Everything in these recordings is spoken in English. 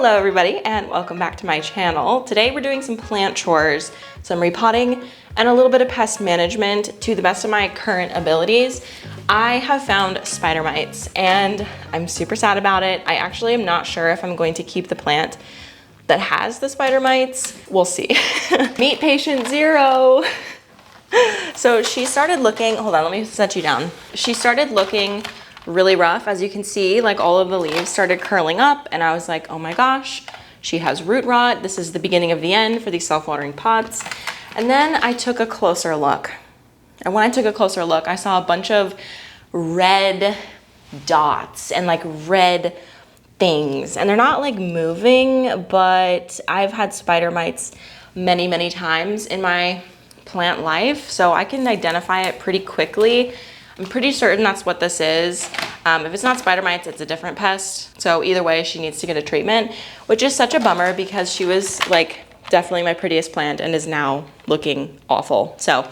Hello everybody and welcome back to my channel. Today we're doing some plant chores, some repotting, and a little bit of pest management to the best of my current abilities. I have found spider mites and I'm super sad about it. I actually am not sure if I'm going to keep the plant that has the spider mites. We'll see. Meet patient 0. So she started looking, hold on, let me set you down. She started looking really rough. As you can see, like all of the leaves started curling up and I was like, oh my gosh, she has root rot. This is the beginning of the end for these self-watering pots. And then I took a closer look. And when I took a closer look, I saw a bunch of red dots and like red things. And they're not like moving, but I've had spider mites many, many times in my plant life. So I can identify it pretty quickly. I'm pretty certain that's what this is. If it's not spider mites, it's a different pest. So either way, she needs to get a treatment, which is such a bummer because she was like definitely my prettiest plant and is now looking awful. So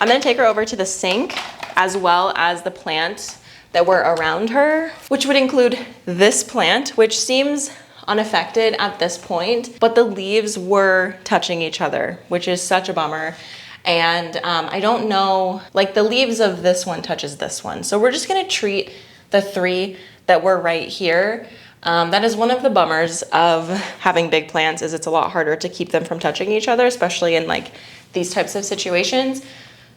I'm gonna take her over to the sink as well as the plant that were around her, which would include this plant, which seems unaffected at this point, but the leaves were touching each other, which is such a bummer. And I don't know, like the leaves of this one touches this one. So we're just gonna treat the 3 that were right here. That is one of the bummers of having big plants, is it's a lot harder to keep them from touching each other, especially in like these types of situations.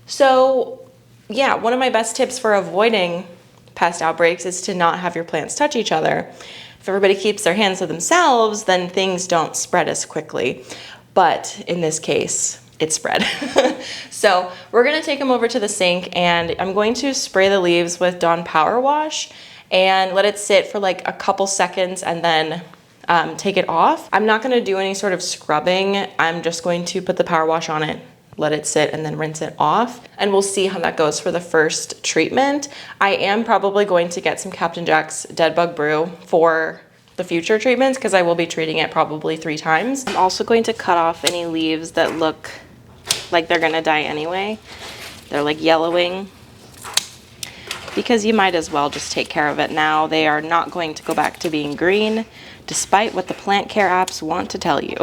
So yeah, one of my best tips for avoiding pest outbreaks is to not have your plants touch each other. If everybody keeps their hands to themselves, then things don't spread as quickly. But in this case, it spread. So we're gonna take them over to the sink and I'm going to spray the leaves with Dawn Power Wash and let it sit for like a couple seconds and then take it off. I'm not gonna do any sort of scrubbing. I'm just going to put the power wash on it, let it sit, and then rinse it off. And we'll see how that goes for the first treatment. I am probably going to get some Captain Jack's Dead Bug Brew for the future treatments because I will be treating it probably 3 times. I'm also going to cut off any leaves that look like they're gonna die anyway. They're like yellowing, because you might as well just take care of it now. They are not going to go back to being green, despite what the plant care apps want to tell you.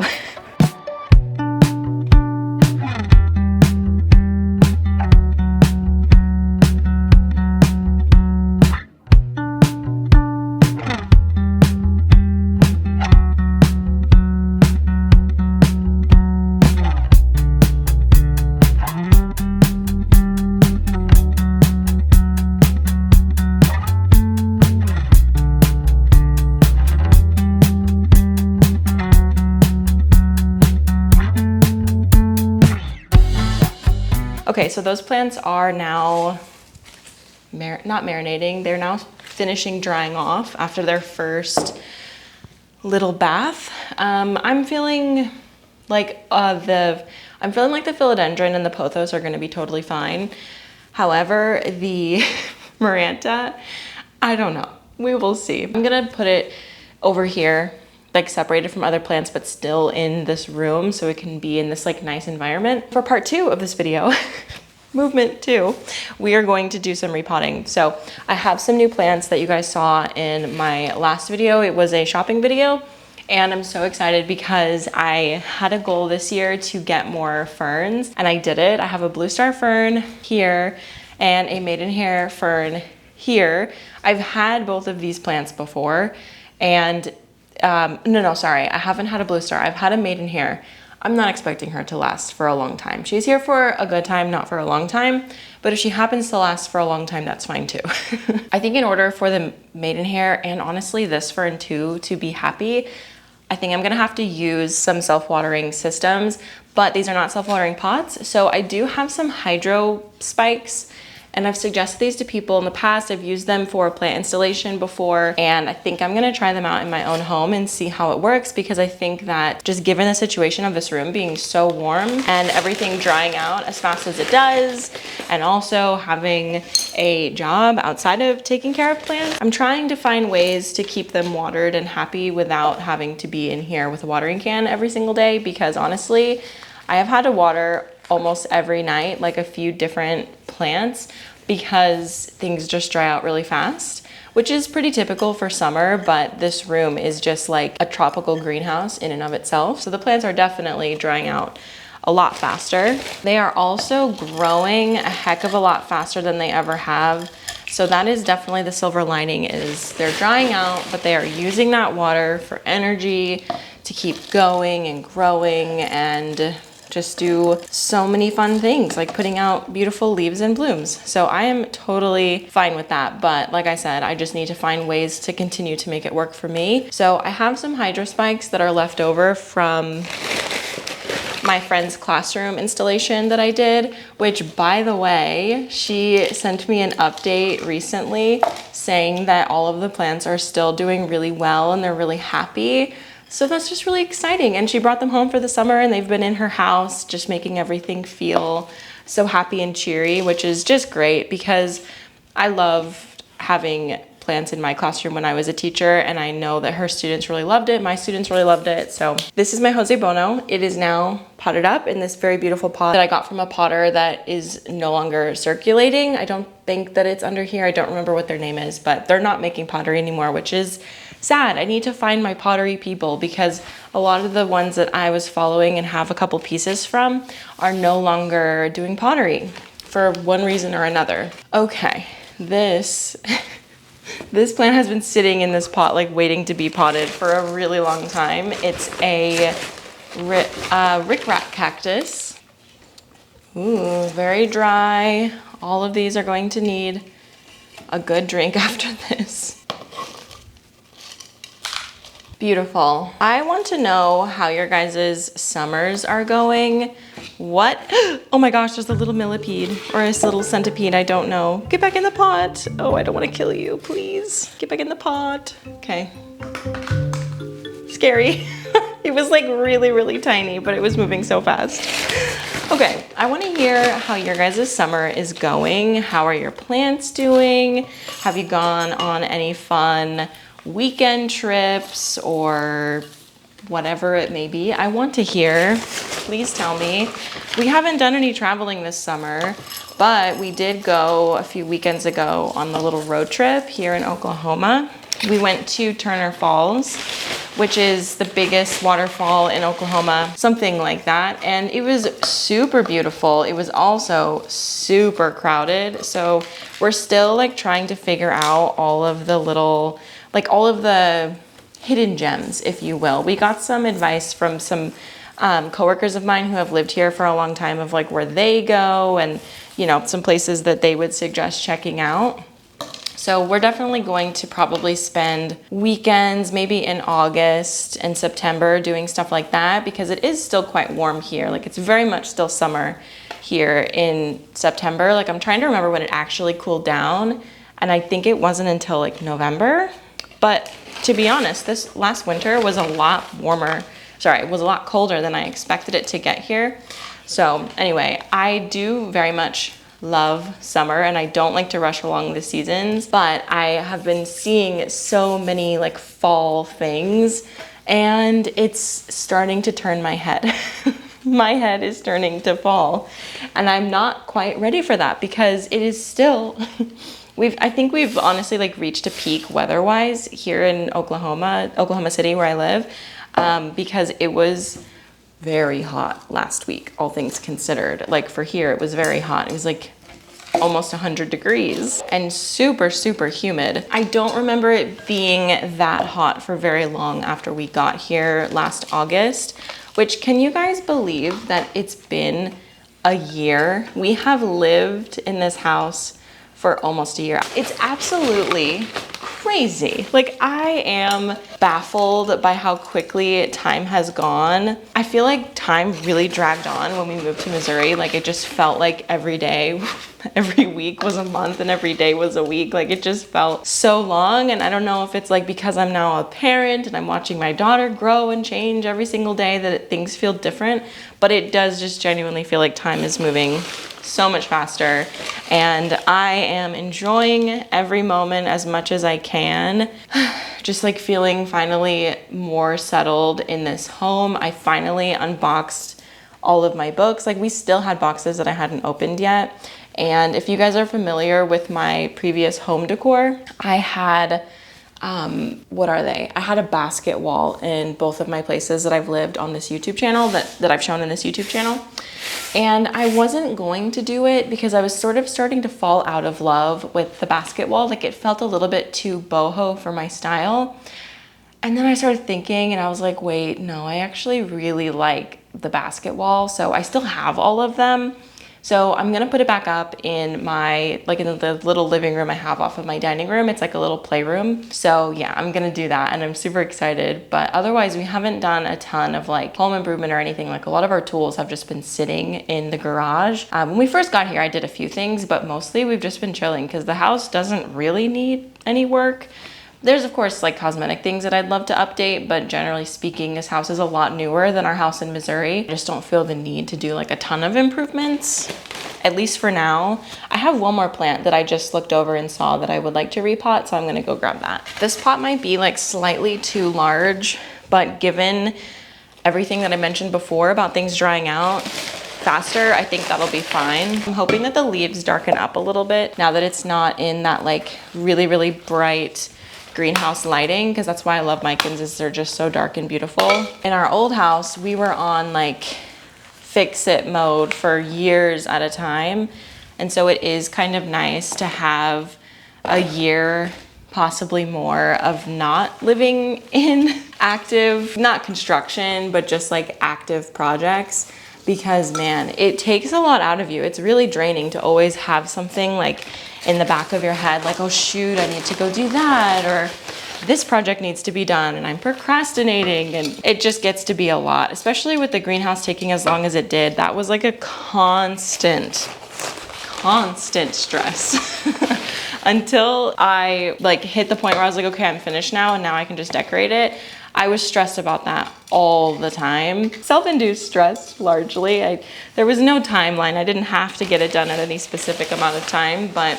Okay, so those plants are now not marinating, they're now finishing drying off after their first little bath. I'm feeling like the philodendron and the pothos are gonna be totally fine. However, the Maranta, I don't know, we will see. I'm gonna put it over here, like separated from other plants, but still in this room so it can be in this like nice environment. For part 2 of this video, movement 2, we are going to do some repotting. So I have some new plants that you guys saw in my last video. It was a shopping video and I'm so excited because I had a goal this year to get more ferns and I did it. I have a blue star fern here and a maidenhair fern here. I've had both of these plants before and sorry, I haven't had a blue star. I've had a maidenhair. I'm not expecting her to last for a long time. She's here for a good time, not for a long time. But if she happens to last for a long time, that's fine too. I think in order for the maidenhair and honestly this fern too to be happy, I think I'm gonna have to use some self-watering systems, but these are not self-watering pots. So I do have some hydro spikes and I've suggested these to people in the past. I've used them for plant installation before, and I think I'm gonna try them out in my own home and see how it works, because I think that just given the situation of this room being so warm and everything drying out as fast as it does, and also having a job outside of taking care of plants, I'm trying to find ways to keep them watered and happy without having to be in here with a watering can every single day, because honestly, I have had to water almost every night, like a few different plants, because things just dry out really fast which is pretty typical for summer, but this room is just like a tropical greenhouse in and of itself. So the plants are definitely drying out a lot faster. They are also growing a heck of a lot faster than they ever have. So that is definitely the silver lining, is they're drying out, but they are using that water for energy to keep going and growing and just do so many fun things, like putting out beautiful leaves and blooms. So I am totally fine with that. But like I said, I just need to find ways to continue to make it work for me. So I have some hydrospikes that are left over from my friend's classroom installation that I did, which, by the way, she sent me an update recently saying that all of the plants are still doing really well and they're really happy. So that's just really exciting. And she brought them home for the summer and they've been in her house just making everything feel so happy and cheery, which is just great because I loved having plants in my classroom when I was a teacher, and I know that her students really loved it. My students really loved it. So this is my Jose Bono. It is now potted up in this very beautiful pot that I got from a potter that is no longer circulating. I don't think that it's under here. I don't remember what their name is, but they're not making pottery anymore, which is sad. I need to find my pottery people because a lot of the ones that I was following and have a couple pieces from are no longer doing pottery for one reason or another. Okay, this plant has been sitting in this pot, like waiting to be potted for a really long time. It's a rickrack cactus. Ooh, very dry. All of these are going to need a good drink after this. Beautiful. I want to know how your guys' summers are going. What? Oh my gosh, there's a little millipede or a little centipede, I don't know. Get back in the pot. Oh, I don't want to kill you, please. Get back in the pot. Okay. Scary. It was like really, really tiny, but it was moving so fast. Okay, I want to hear how your guys' summer is going. How are your plants doing? Have you gone on any fun weekend trips or whatever it may be? I want to hear. Please tell me. We haven't done any traveling this summer, but we did go a few weekends ago on the little road trip here in Oklahoma. We went to Turner Falls, which is the biggest waterfall in Oklahoma, something like that. And it was super beautiful. It was also super crowded. So we're still like trying to figure out all of the little, like all of the hidden gems, if you will. We got some advice from some coworkers of mine who have lived here for a long time of like where they go and, you know, some places that they would suggest checking out. So we're definitely going to probably spend weekends, maybe in August and September, doing stuff like that because it is still quite warm here. Like it's very much still summer here in September. Like I'm trying to remember when it actually cooled down, and I think it wasn't until like November. But to be honest, this last winter was a lot warmer. Sorry, it was a lot colder than I expected it to get here. So anyway, I do very much love summer and I don't like to rush along the seasons, but I have been seeing so many like fall things and it's starting to turn my head. My head is turning to fall and I'm not quite ready for that because it is still I think we've honestly like reached a peak weather-wise here in Oklahoma City where I live, because it was very hot last week, all things considered. Like for here, it was very hot. It was like almost 100 degrees and super, super humid. I don't remember it being that hot for very long after we got here last August, which can you guys believe that it's been a year? We have lived in this house for almost a year. It's absolutely crazy. Like I am baffled by how quickly time has gone. I feel like time really dragged on when we moved to Missouri. Like it just felt like every day, every week was a month and every day was a week. Like it just felt so long. And I don't know if it's like because I'm now a parent and I'm watching my daughter grow and change every single day that things feel different, but it does just genuinely feel like time is moving so much faster, and I am enjoying every moment as much as I can. Just like feeling finally more settled in this home. I finally unboxed all of my books. Like we still had boxes that I hadn't opened yet, And if you guys are familiar with my previous home decor, I had, what are they? I had a basket wall in both of my places that I've lived on this YouTube channel, that I've shown in this YouTube channel. And I wasn't going to do it because I was sort of starting to fall out of love with the basket wall. Like, it felt a little bit too boho for my style. And then I started thinking and I was like, wait, no, I actually really like the basket wall. So I still have all of them. So I'm gonna put it back up in my, like in the little living room I have off of my dining room. It's like a little playroom. So yeah, I'm gonna do that and I'm super excited. But otherwise we haven't done a ton of like home improvement or anything. Like, a lot of our tools have just been sitting in the garage. When we first got here, I did a few things, but mostly we've just been chilling because the house doesn't really need any work. There's of course like cosmetic things that I'd love to update, but generally speaking, this house is a lot newer than our house in Missouri. I just don't feel the need to do like a ton of improvements, at least for now. I have one more plant that I just looked over and saw that I would like to repot, so I'm gonna go grab that. This pot might be like slightly too large, but given everything that I mentioned before about things drying out faster, I think that'll be fine. I'm hoping that the leaves darken up a little bit now that it's not in that like really, really bright greenhouse lighting, because that's why I love Micans, is they're just so dark and beautiful. In our old house, we were on like fix it mode for years at a time. And so it is kind of nice to have a year, possibly more, of not living in active, not construction, but just like active projects. Because man, it takes a lot out of you. It's really draining to always have something like in the back of your head, like, oh shoot, I need to go do that, or this project needs to be done and I'm procrastinating, and it just gets to be a lot, especially with the greenhouse taking as long as it did. That was like a constant stress until I like hit the point where I was like, okay, I'm finished now and now I can just decorate it. I was stressed about that all the time. Self-induced stress, largely. There was no timeline. I didn't have to get it done at any specific amount of time, but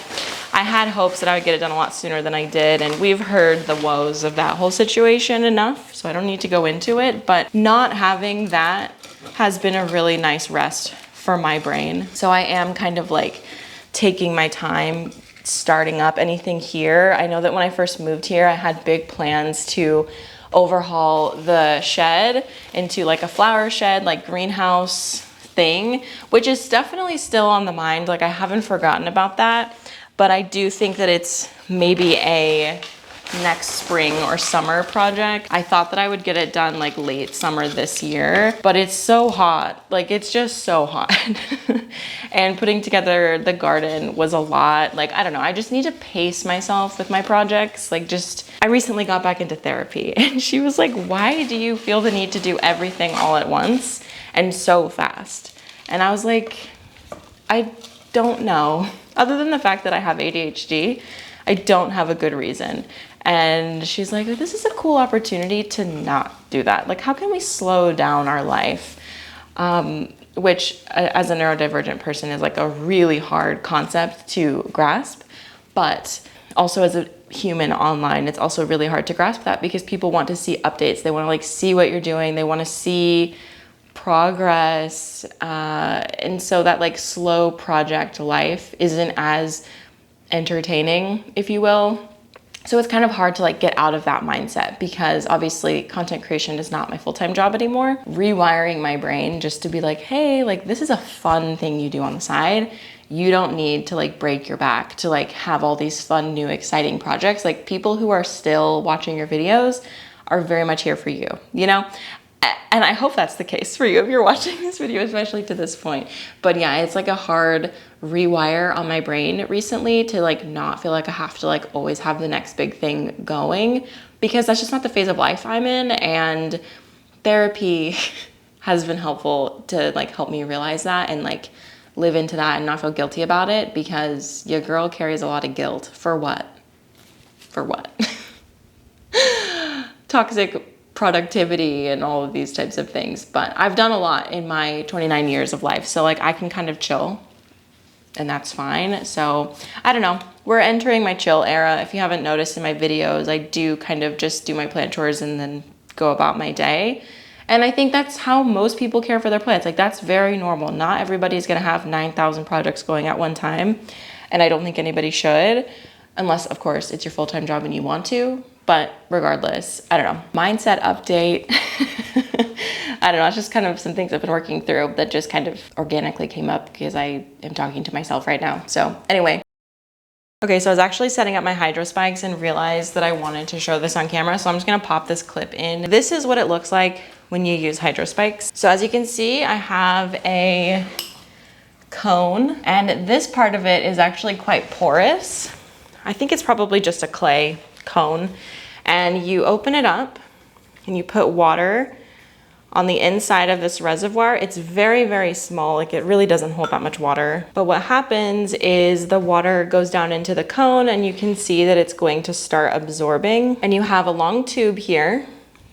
I had hopes that I would get it done a lot sooner than I did, and we've heard the woes of that whole situation enough, so I don't need to go into it, but not having that has been a really nice rest for my brain. So I am kind of like taking my time starting up anything here. I know that when I first moved here, I had big plans to overhaul the shed into like a flower shed, like greenhouse thing, which is definitely still on the mind. Like, I haven't forgotten about that, but I do think that it's maybe a next spring or summer project. I thought that I would get it done like late summer this year, but it's so hot. Like, it's just so hot. And putting together the garden was a lot. Like, I don't know, I just need to pace myself with my projects. Like, I recently got back into therapy and she was like, why do you feel the need to do everything all at once and so fast? And I was like, I don't know. Other than the fact that I have ADHD, I don't have a good reason. And she's like, this is a cool opportunity to not do that. Like, how can we slow down our life? Which as a neurodivergent person is like a really hard concept to grasp. But also as a human online, it's also really hard to grasp that because people want to see updates. They want to like see what you're doing. They want to see progress. And so that like slow project life isn't as entertaining, if you will. So it's kind of hard to like get out of that mindset because obviously content creation is not my full-time job anymore. Rewiring my brain just to be like, hey, like this is a fun thing you do on the side. You don't need to like break your back to like have all these fun, new, exciting projects. Like, people who are still watching your videos are very much here for you, you know? And I hope that's the case for you if you're watching this video, especially to this point. But yeah, it's like a hard rewire on my brain recently to like not feel like I have to like always have the next big thing going, because that's just not the phase of life I'm in. And therapy has been helpful to like help me realize that and like live into that and not feel guilty about it, because your girl carries a lot of guilt for what? For what? Toxic productivity and all of these types of things. But I've done a lot in my 29 years of life, so like I can kind of chill and that's fine. So I don't know, we're entering my chill era. If you haven't noticed in my videos, I do kind of just do my plant chores and then go about my day. And I think that's how most people care for their plants. Like, that's very normal. Not everybody's gonna have 9,000 projects going at one time. And I don't think anybody should, unless of course it's your full-time job and you want to. But regardless, I don't know. Mindset update. I don't know, it's just kind of some things I've been working through that just kind of organically came up because I am talking to myself right now. So anyway. Okay, so I was actually setting up my hydro spikes and realized that I wanted to show this on camera. So I'm just gonna pop this clip in. This is what it looks like when you use hydro spikes. So as you can see, I have a cone, and this part of it is actually quite porous. I think it's probably just a clay cone. And you open it up and you put water on the inside of this reservoir. It's very, very small. Like, it really doesn't hold that much water. But what happens is the water goes down into the cone and you can see that it's going to start absorbing. And you have a long tube here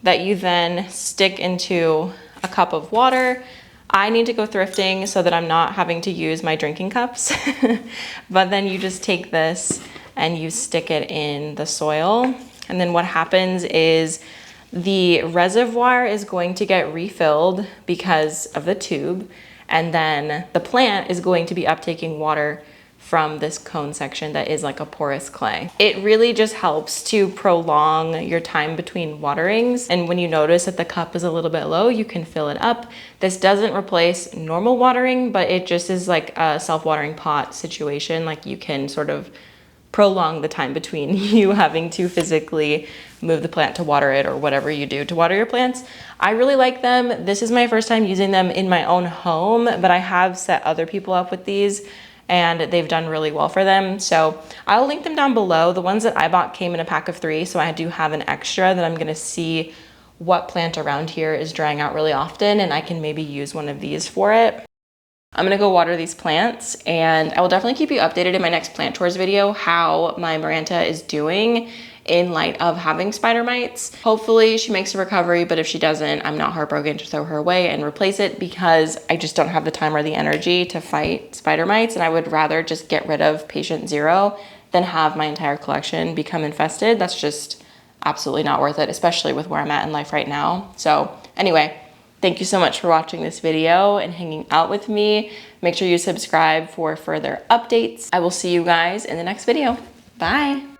that you then stick into a cup of water. I need to go thrifting so that I'm not having to use my drinking cups. But then you just take this and you stick it in the soil. And then what happens is the reservoir is going to get refilled because of the tube, and then the plant is going to be uptaking water from this cone section that is like a porous clay. It really just helps to prolong your time between waterings, and when you notice that the cup is a little bit low, you can fill it up. This doesn't replace normal watering, but it just is like a self-watering pot situation. Like, you can sort of prolong the time between you having to physically move the plant to water it or whatever you do to water your plants. I really like them. This is my first time using them in my own home, but I have set other people up with these and they've done really well for them. So I'll link them down below. The ones that I bought came in a pack of 3, so I do have an extra that I'm gonna see what plant around here is drying out really often, and I can maybe use one of these for it. I'm gonna go water these plants, and I will definitely keep you updated in my next plant chores video how my Maranta is doing in light of having spider mites. Hopefully she makes a recovery, but if she doesn't, I'm not heartbroken to throw her away and replace it, because I just don't have the time or the energy to fight spider mites, and I would rather just get rid of patient 0 than have my entire collection become infested. That's just absolutely not worth it, especially with where I'm at in life right now. So anyway, thank you so much for watching this video and hanging out with me. Make sure you subscribe for further updates. I will see you guys in the next video. Bye.